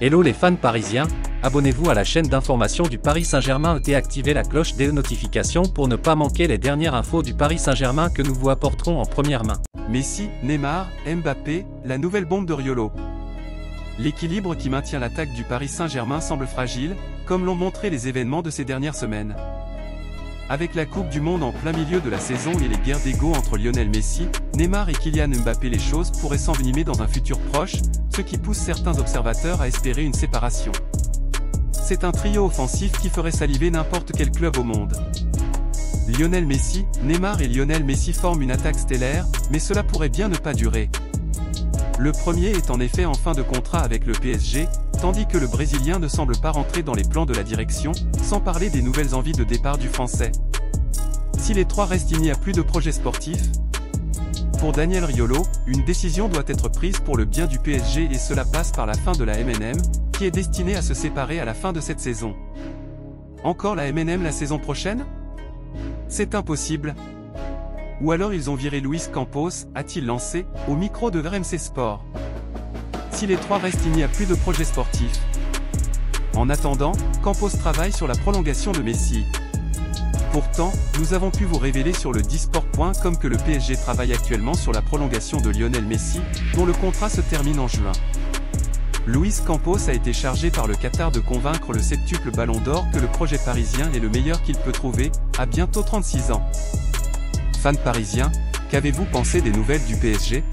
Hello les fans parisiens, abonnez-vous à la chaîne d'information du Paris Saint-Germain et activez la cloche des notifications pour ne pas manquer les dernières infos du Paris Saint-Germain que nous vous apporterons en première main. Messi, Neymar, Mbappé, la nouvelle bombe de Riolo. L'équilibre qui maintient l'attaque du Paris Saint-Germain semble fragile, comme l'ont montré les événements de ces dernières semaines. Avec la Coupe du Monde en plein milieu de la saison et les guerres d'ego entre Lionel Messi, Neymar et Kylian Mbappé, les choses pourraient s'envenimer dans un futur proche, ce qui pousse certains observateurs à espérer une séparation. C'est un trio offensif qui ferait saliver n'importe quel club au monde. Lionel Messi, Neymar et Lionel Messi forment une attaque stellaire, mais cela pourrait bien ne pas durer. Le premier est en effet en fin de contrat avec le PSG, tandis que le Brésilien ne semble pas rentrer dans les plans de la direction, sans parler des nouvelles envies de départ du Français. Si les trois restent, il n'y a plus de projet sportif. Pour Daniel Riolo, une décision doit être prise pour le bien du PSG et cela passe par la fin de la MNM, qui est destinée à se séparer à la fin de cette saison. Encore la MNM la saison prochaine? C'est impossible. Ou alors ils ont viré Luis Campos, a-t-il lancé, au micro de RMC Sport. Si les trois restent, il n'y a plus de projet sportif. En attendant, Campos travaille sur la prolongation de Messi. Pourtant, nous avons pu vous révéler sur le disport.com que le PSG travaille actuellement sur la prolongation de Lionel Messi, dont le contrat se termine en juin. Luis Campos a été chargé par le Qatar de convaincre le septuple Ballon d'Or que le projet parisien est le meilleur qu'il peut trouver, à bientôt 36 ans. Fans parisiens, qu'avez-vous pensé des nouvelles du PSG?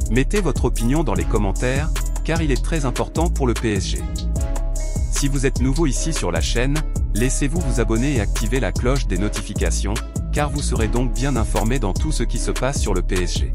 Mettez votre opinion dans les commentaires, car il est très important pour le PSG. Si vous êtes nouveau ici sur la chaîne, laissez-vous vous abonner et activer la cloche des notifications, car vous serez donc bien informé dans tout ce qui se passe sur le PSG.